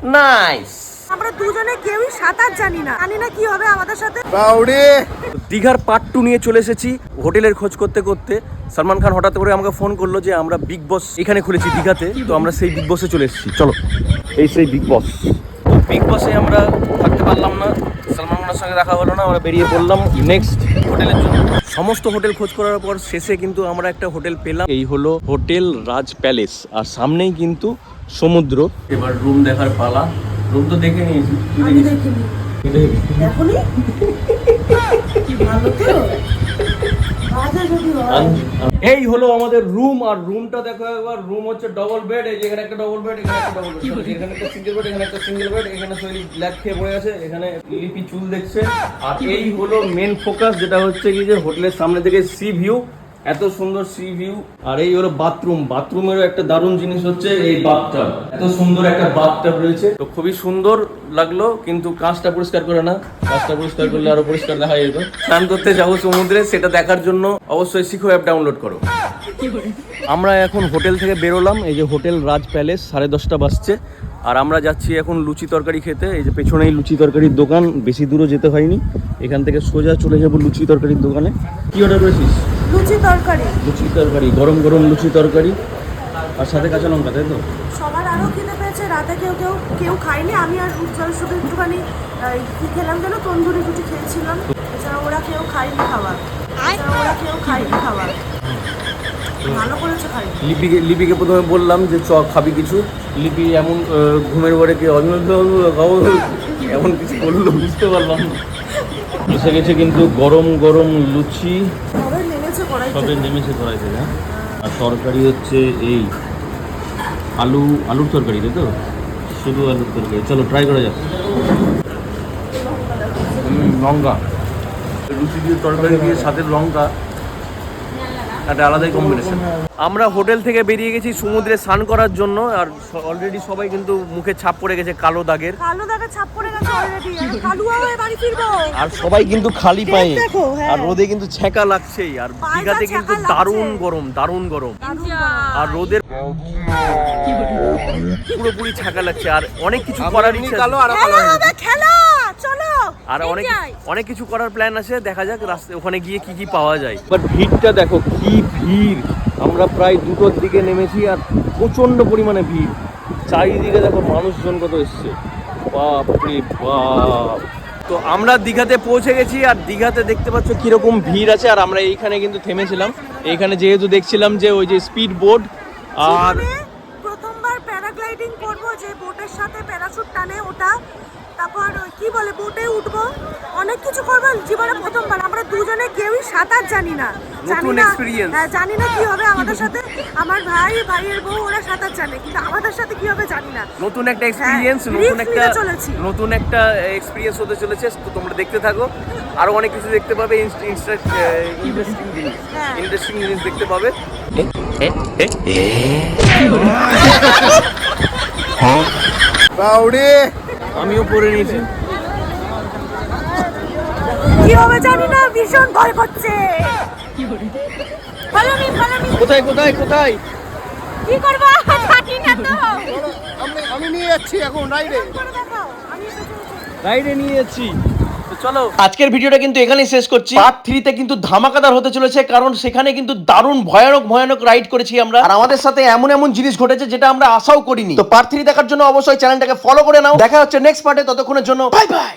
Nice. আমরা দুজনে কেউই সাঁতার জানি না কি হবে আমাদের সাথে। দীঘার পার্ট 2 নিয়ে চলে এসেছি হোটেলের খোঁজ করতে করতে। সালমান খান হঠাৎ করে আমাকে ফোন করলো যে আমরা বিগ বস এখানে খুলেছি দীঘাতে, তো আমরা সেই বিগ বসে চলে এসেছি। চলো, এই সেই বিগ বস। তো বিগ বসে আমরা থাকতে পারলাম না, সালমান খানের সঙ্গে দেখা হলো না, আমরা বেরিয়ে পড়লাম নেক্সট হোটেলের জন্য। সমস্ত হোটেল খোঁজ করার পর শেষে কিন্তু আমরা একটা হোটেল পেলাম, এই হলো হোটেল রাজ প্যালেস, আর সামনেই কিন্তু সমুদ্র। এবার রুম দেখার পালা। রুম তো দেখে নিয়েছি, আমি দেখিনি এখনই কি ভালো তো বাজে যদি হয়। এই হলো আমাদের রুম, আর রুমটা দেখো একবার। রুম হচ্ছে ডবল বেড, এই যে এখানে একটা ডবল বেড, এখানে একটা ডবল বেড, এখানে একটা সিঙ্গেল বেড, এখানে একটা সিঙ্গেল বেড, এখানে শরীর ব্ল্যাক খেয়ে পড়ে আছে, এখানে লিপি চুল দেখছে। আর এই হলো মেন ফোকাস, যেটা হচ্ছে কি যে হোটেলের সামনে থেকে সি ভিউ, এত সুন্দর সি ভিউ। আর এই হলো বাথরুম। বাথরুমেরও একটা দারুণ জিনিস হচ্ছে এই বাথটাব, এত সুন্দর একটা বাথটাব রয়েছে, তো খুবই সুন্দর লাগলো। কিন্তু কাঁচটা পরিষ্কার করে না, কাঁচটা পরিষ্কার করলে আরো পরিষ্কার দেখা যেত। স্নান করতে যাবো সমুদ্রে, সেটা দেখার জন্য অবশ্যই শিখো অ্যাপ ডাউনলোড করো। আমরা এখন হোটেল থেকে বেরোলাম, এই যে হোটেল রাজ প্যালেস, 10:30 বাজছে। আর আমরা যাচ্ছি এখন লুচি তরকারি খেতে। এই যে পেছনেই লুচি তরকারির দোকান, বেশি দূরও যেতে হয়নি, এখান থেকে সোজা চলে যাবো লুচি তরকারির দোকানে। কি অর্ডার করেছিস? লুচি তরকারি। লুচি তরকারি, গরম গরম লুচি তরকারি, আর সাথে কাঁচা লঙ্কা, তাই তো? সবার আরো খেতে পেয়েছে, রাতে কেউ খায়নি। আমি আর উজ্জ্বল শুধু একটুখানি কি খেলাম যেন, তন্দুরি রুটি খেয়েছিলাম। এছাড়া ওরা কেউ খায়নি খাবার, ভালো করেছে খাই। লিপিকে প্রথমে বললাম যে চ খাবি কিছু, লিপি এমন ঘুমের ঘরে কি এমন কিছু বললো, বুঝতে পারলাম না। এসে গেছে কিন্তু গরম গরম লুচি, সবে নেমেছে কড়াই থেকে। আর তরকারি হচ্ছে এই আলুর তরকারি, তাই তো? শুধু আলুর তরকারি। চলো ট্রাই করা যাক। লঙ্কা, লুচি দিয়ে তরকারি দিয়ে সাথে লঙ্কা, একটা আলাদাই কম্বিনেশন। আমরা হোটেল থেকে বেরিয়ে গেছি সমুদ্রে স্নান করার জন্য, আর অলরেডি সবাই কিন্তু মুখে ছাপ পড়ে গেছে কালো দাগের ছাপ পড়ে গেছে অলরেডি। কালুয়া হয়ে বাড়ি ফিরবো। আর সবাই কিন্তু খালি পায়ে, আর রোদে কিন্তু ছ্যাঁকা লাগছেই। আর দীঘাতে কিন্তু দারুণ গরম, আর রোদের পুরোপুরি ছ্যাঁকা লাগছে। আর অনেক কিছু করার ইচ্ছা, আর অনেক কিছু করার প্ল্যান আছে, দেখা যাক রাস্তায় ওখানে গিয়ে কি কি পাওয়া যায়। বাট ভিড়টা দেখো, কি ভিড়! আমরা প্রায় 2টোর দিকে নেমেছি, আর প্রচন্ড পরিমাণে ভিড়। চারিদিকে দেখো মানুষজন কত এসছে, বাপরে বাপ। তো আমরা দীঘাতে পৌঁছে গেছি, আর দীঘাতে দেখতে পাচ্ছ কিরকম ভিড় আছে। আর আমরা এইখানে কিন্তু থেমেছিলাম, এইখানে যেহেতু দেখছিলাম যে ওই যে স্পিড বোট, আর প্রথমবার প্যারাগ্লাইডিং করব, যে বোটের সাথে প্যারাশুট টানে ওটা, তারপর কি বলে বোটে উঠবো, অনেক কিছু করবো জীবনে প্রথমবার। আমরা দুজনে কেউই সাঁতার জানি না কি হবে আমাদের সাথে। আমার ভাইয়ের বউ ওরা সাঁতার জানে, কিন্তু আমাদের সাথে কি হবে জানি না। নতুন একটা এক্সপিরিয়েন্স, নতুন একটা এক্সপিরিয়েন্স হতে চলেছে। তো তোমরা দেখতে থাকো, আরো অনেক কিছু দেখতে পাবে, ইন্টারেস্টিং জিনিস দেখতে পাবে। আমিও পড়ে নিয়েছি, কি হবে জানি না, ভীষণ ভয় করছে। কোথায় কি করব জানি না তো। আমি নিয়ে যাচ্ছি এখন রাইডে নিয়ে যাচ্ছি। চলো, আজকের ভিডিওটা কিন্তু এখানেই শেষ করছি। পার্ট 3 তে কিন্তু ধামাকাদার হতে চলেছে, কারণ সেখানে কিন্তু দারুণ ভয়ানক রাইড করেছি আমরা, আর আমাদের সাথে এমন জিনিস ঘটেছে যেটা আমরা আশাও করিনি। তো পার্ট 3 দেখার জন্য অবশ্যই চ্যানেলটাকে ফলো করে নাও। দেখা হচ্ছে নেক্সট পার্টে, ততক্ষণের জন্য বাই বাই।